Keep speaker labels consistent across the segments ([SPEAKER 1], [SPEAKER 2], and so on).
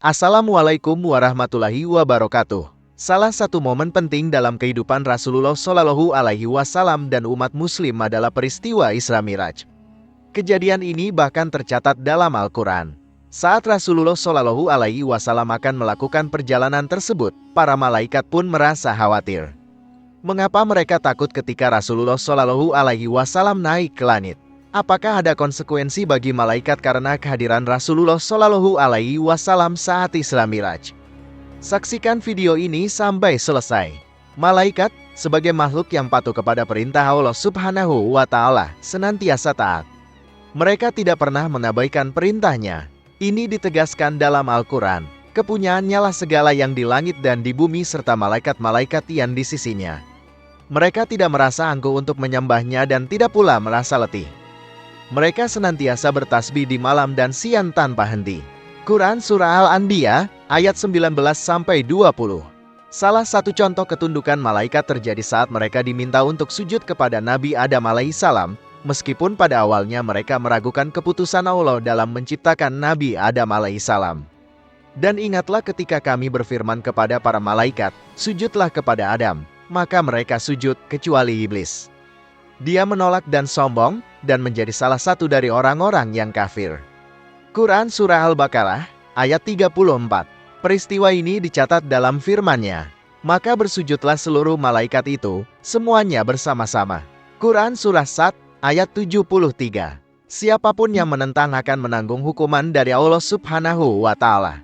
[SPEAKER 1] Assalamualaikum warahmatullahi wabarakatuh. Salah satu momen penting dalam kehidupan Rasulullah Shallallahu Alaihi Wasallam dan umat Muslim adalah peristiwa Isra Miraj. Kejadian ini bahkan tercatat dalam Al-Quran. Saat Rasulullah Shallallahu Alaihi Wasallam akan melakukan perjalanan tersebut, para malaikat pun merasa khawatir. Mengapa mereka takut ketika Rasulullah Shallallahu Alaihi Wasallam naik ke langit? Apakah ada konsekuensi bagi malaikat karena kehadiran Rasulullah Shallallahu Alaihi Wasallam saat Isra Miraj? Saksikan video ini sampai selesai. Malaikat, sebagai makhluk yang patuh kepada perintah Allah Subhanahu wa Ta'ala, senantiasa taat. Mereka tidak pernah mengabaikan perintahnya. Ini ditegaskan dalam Al-Quran. Kepunyaannya lah segala yang di langit dan di bumi serta malaikat-malaikat yang di sisinya. Mereka tidak merasa angkuh untuk menyembahnya dan tidak pula merasa letih. Mereka senantiasa bertasbih di malam dan siang tanpa henti. Quran Surah Al-Anbiya, ayat 19-20. Salah satu contoh ketundukan malaikat terjadi saat mereka diminta untuk sujud kepada Nabi Adam alaihissalam, meskipun pada awalnya mereka meragukan keputusan Allah dalam menciptakan Nabi Adam alaihissalam. Dan ingatlah ketika kami berfirman kepada para malaikat, sujudlah kepada Adam, maka mereka sujud kecuali iblis. Dia menolak dan sombong, dan menjadi salah satu dari orang-orang yang kafir. Quran Surah Al-Baqarah, ayat 34. Peristiwa ini dicatat dalam firman-Nya. Maka bersujudlah seluruh malaikat itu, semuanya bersama-sama. Quran Surah Sad, ayat 73. Siapapun yang menentang akan menanggung hukuman dari Allah Subhanahu wa Ta'ala.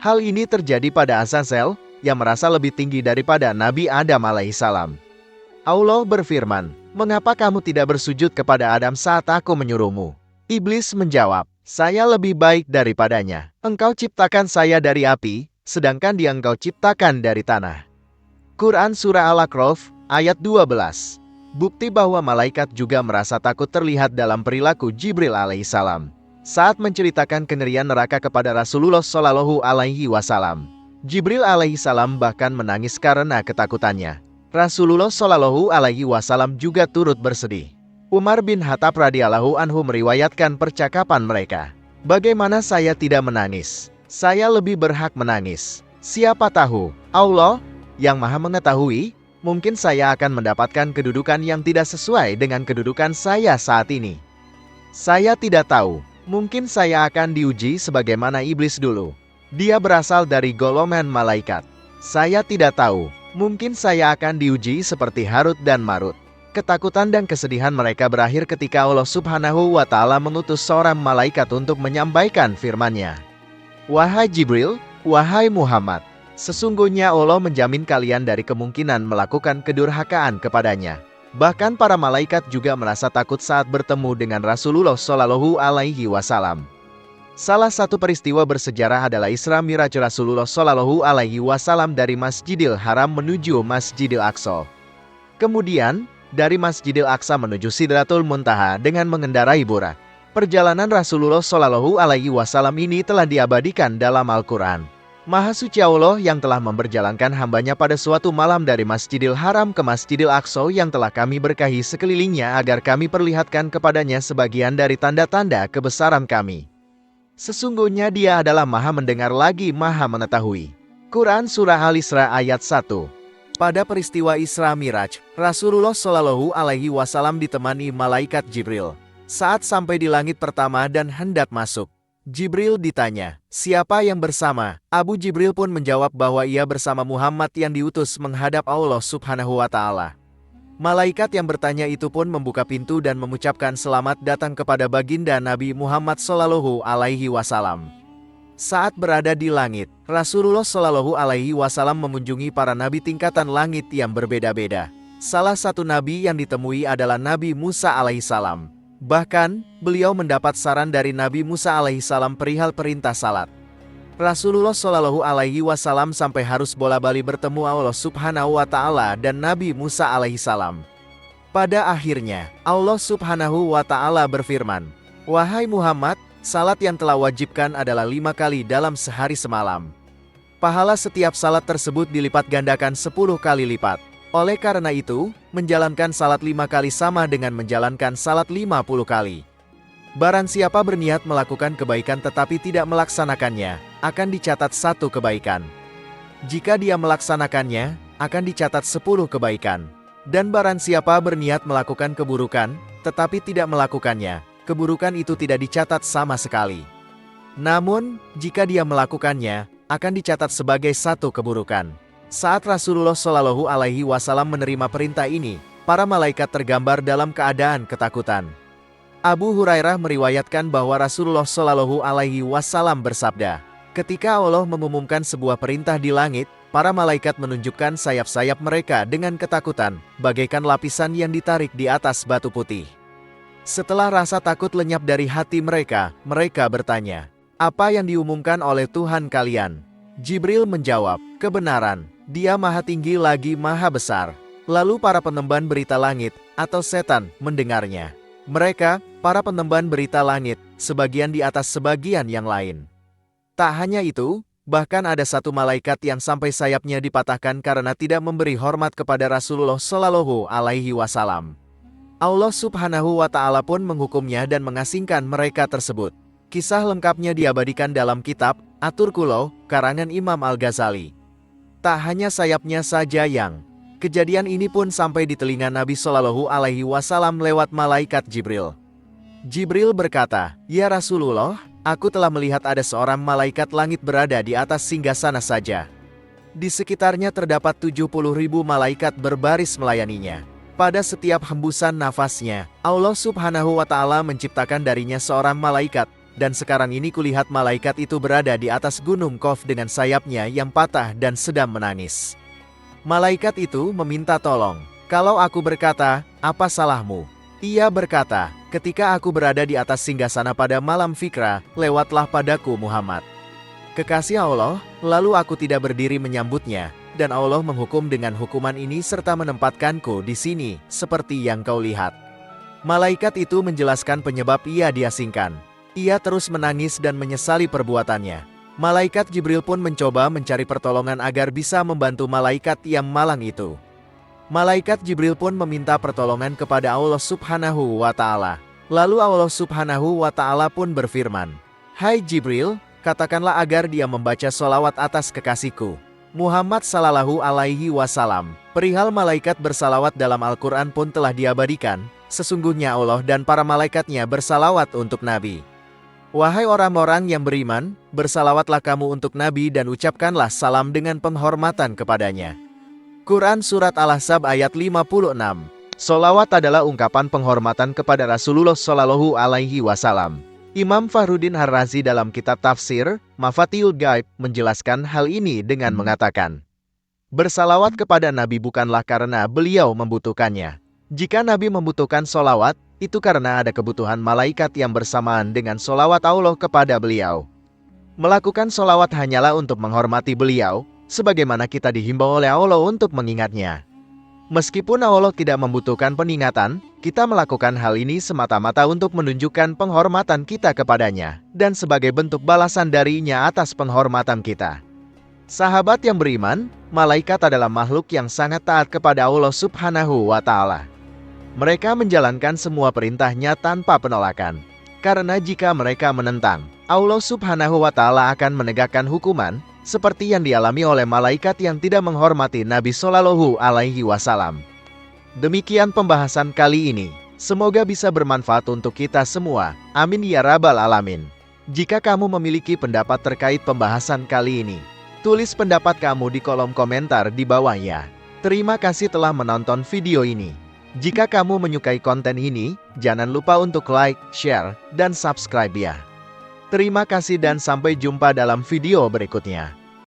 [SPEAKER 1] Hal ini terjadi pada Azazel, yang merasa lebih tinggi daripada Nabi Adam alaihissalam. Allah berfirman, "Mengapa kamu tidak bersujud kepada Adam saat aku menyuruhmu?" Iblis menjawab, "Saya lebih baik daripadanya. Engkau ciptakan saya dari api, sedangkan dia engkau ciptakan dari tanah." Quran Surah Al-A'raf, ayat 12. Bukti bahwa malaikat juga merasa takut terlihat dalam perilaku Jibril alaihissalam. Saat menceritakan kengerian neraka kepada Rasulullah Shallallahu Alaihi Wasallam, Jibril alaihissalam bahkan menangis karena ketakutannya. Rasulullah Shallallahu Alaihi Wasallam juga turut bersedih. Umar bin Khattab radhiyallahu anhu meriwayatkan percakapan mereka. "Bagaimana saya tidak menangis? Saya lebih berhak menangis. Siapa tahu, Allah yang Maha Mengetahui, mungkin saya akan mendapatkan kedudukan yang tidak sesuai dengan kedudukan saya saat ini. Saya tidak tahu, mungkin saya akan diuji sebagaimana iblis dulu. Dia berasal dari golongan malaikat. Saya tidak tahu, mungkin saya akan diuji seperti Harut dan Marut." Ketakutan dan kesedihan mereka berakhir ketika Allah Subhanahu wa Ta'ala mengutus seorang malaikat untuk menyampaikan firman-Nya. "Wahai Jibril, wahai Muhammad, sesungguhnya Allah menjamin kalian dari kemungkinan melakukan kedurhakaan kepadanya." Bahkan para malaikat juga merasa takut saat bertemu dengan Rasulullah Shallallahu Alaihi Wasallam. Salah satu peristiwa bersejarah adalah Isra Miraj Rasulullah Shallallahu Alaihi Wasallam dari Masjidil Haram menuju Masjidil Aqsa. Kemudian, dari Masjidil Aqsa menuju Sidratul Muntaha dengan mengendarai burak. Perjalanan Rasulullah Shallallahu Alaihi Wasallam ini telah diabadikan dalam Al-Quran. Maha suci Allah yang telah memperjalankan hambanya pada suatu malam dari Masjidil Haram ke Masjidil Aqsa yang telah kami berkahi sekelilingnya agar kami perlihatkan kepadanya sebagian dari tanda-tanda kebesaran kami. Sesungguhnya Dia adalah Maha mendengar lagi Maha mengetahui. Quran Surah Al-Isra ayat 1. Pada peristiwa Isra Miraj, Rasulullah Shallallahu Alaihi Wasallam ditemani malaikat Jibril. Saat sampai di langit pertama dan hendak masuk, Jibril ditanya, "Siapa yang bersama?" Abu Jibril pun menjawab bahwa ia bersama Muhammad yang diutus menghadap Allah Subhanahu wa Ta'ala. Malaikat yang bertanya itu pun membuka pintu dan mengucapkan selamat datang kepada baginda Nabi Muhammad Shallallahu Alaihi Wasallam. Saat berada di langit, Rasulullah Shallallahu Alaihi Wasallam mengunjungi para nabi tingkatan langit yang berbeda-beda. Salah satu nabi yang ditemui adalah Nabi Musa alaihissalam. Bahkan, beliau mendapat saran dari Nabi Musa alaihissalam perihal perintah salat. Rasulullah Shallallahu Alaihi Wasallam sampai harus bola-balik bertemu Allah Subhanahu wa Ta'ala dan Nabi Musa alaihissalam. Pada akhirnya, Allah Subhanahu wa Ta'ala berfirman, "Wahai Muhammad, salat yang telah wajibkan adalah 5 kali dalam sehari semalam. Pahala setiap salat tersebut dilipat gandakan 10 kali lipat. Oleh karena itu, menjalankan salat 5 kali sama dengan menjalankan salat 50 kali. Barang siapa berniat melakukan kebaikan tetapi tidak melaksanakannya, akan dicatat 1 kebaikan. Jika dia melaksanakannya, akan dicatat 10 kebaikan. Dan barang siapa berniat melakukan keburukan, tetapi tidak melakukannya, keburukan itu tidak dicatat sama sekali. Namun, jika dia melakukannya, akan dicatat sebagai 1 keburukan. Saat Rasulullah Shallallahu Alaihi Wasallam menerima perintah ini, para malaikat tergambar dalam keadaan ketakutan. Abu Hurairah meriwayatkan bahwa Rasulullah Shallallahu Alaihi Wasallam bersabda, ketika Allah mengumumkan sebuah perintah di langit, para malaikat menunjukkan sayap-sayap mereka dengan ketakutan, bagaikan lapisan yang ditarik di atas batu putih. Setelah rasa takut lenyap dari hati mereka, mereka bertanya, apa yang diumumkan oleh Tuhan kalian? Jibril menjawab, kebenaran, Dia Maha Tinggi lagi Maha Besar. Lalu para penemban berita langit, atau setan, mendengarnya. Mereka, para penemban berita langit, sebagian di atas sebagian yang lain. Tak hanya itu, bahkan ada satu malaikat yang sampai sayapnya dipatahkan karena tidak memberi hormat kepada Rasulullah Shallallahu Alaihi Wasallam. Allah Subhanahu wa Ta'ala pun menghukumnya dan mengasingkan mereka tersebut. Kisah lengkapnya diabadikan dalam kitab At-Turquloh, karangan Imam Al-Ghazali. Tak hanya sayapnya saja yang kejadian ini pun sampai di telinga Nabi Shallallahu Alaihi Wasallam lewat malaikat Jibril. Jibril berkata, ya Rasulullah, aku telah melihat ada seorang malaikat langit berada di atas singgasana saja. Di sekitarnya terdapat 70.000 malaikat berbaris melayaninya. Pada setiap hembusan nafasnya, Allah Subhanahu wa Ta'ala menciptakan darinya seorang malaikat, dan sekarang ini kulihat malaikat itu berada di atas gunung Qaf dengan sayapnya yang patah dan sedang menangis. Malaikat itu meminta tolong. Kalau aku berkata, apa salahmu? Ia berkata, ketika aku berada di atas singgasana pada malam fikra, lewatlah padaku Muhammad. Kekasih Allah, lalu aku tidak berdiri menyambutnya, dan Allah menghukum dengan hukuman ini serta menempatkanku di sini, seperti yang kau lihat. Malaikat itu menjelaskan penyebab ia diasingkan. Ia terus menangis dan menyesali perbuatannya. Malaikat Jibril pun mencoba mencari pertolongan agar bisa membantu malaikat yang malang itu. Malaikat Jibril pun meminta pertolongan kepada Allah Subhanahu wa Ta'ala. Lalu Allah Subhanahu wa Ta'ala pun berfirman, hai Jibril, katakanlah agar dia membaca sholawat atas kekasihku Muhammad Sallallahu Alaihi Wasallam. Perihal malaikat bersalawat dalam Al-Quran pun telah diabadikan. Sesungguhnya Allah dan para malaikatnya bersalawat untuk Nabi. Wahai orang-orang yang beriman, bersalawatlah kamu untuk Nabi dan ucapkanlah salam dengan penghormatan kepadanya. Quran Surat Al-Ahzab ayat 56. Sholawat adalah ungkapan penghormatan kepada Rasulullah Shallallahu Alaihi Wasallam. Imam Fakhruddin Ar-Razi dalam kitab tafsir, Mafatihul Ghaib, menjelaskan hal ini dengan mengatakan, bersalawat kepada Nabi bukanlah karena beliau membutuhkannya. Jika Nabi membutuhkan sholawat, itu karena ada kebutuhan malaikat yang bersamaan dengan sholawat Allah kepada beliau. Melakukan sholawat hanyalah untuk menghormati beliau, sebagaimana kita dihimbau oleh Allah untuk mengingatnya. Meskipun Allah tidak membutuhkan peningatan, kita melakukan hal ini semata-mata untuk menunjukkan penghormatan kita kepadanya, dan sebagai bentuk balasan darinya atas penghormatan kita. Sahabat yang beriman, malaikat adalah makhluk yang sangat taat kepada Allah Subhanahu wa Ta'ala. Mereka menjalankan semua perintahnya tanpa penolakan. Karena jika mereka menentang, Allah Subhanahu wa Ta'ala akan menegakkan hukuman, seperti yang dialami oleh malaikat yang tidak menghormati Nabi Shallallahu Alaihi Wasallam. Demikian pembahasan kali ini. Semoga bisa bermanfaat untuk kita semua. Amin ya Rabbal Alamin. Jika kamu memiliki pendapat terkait pembahasan kali ini, tulis pendapat kamu di kolom komentar di bawahnya. Terima kasih telah menonton video ini. Jika kamu menyukai konten ini, jangan lupa untuk like, share, dan subscribe ya. Terima kasih dan sampai jumpa dalam video berikutnya.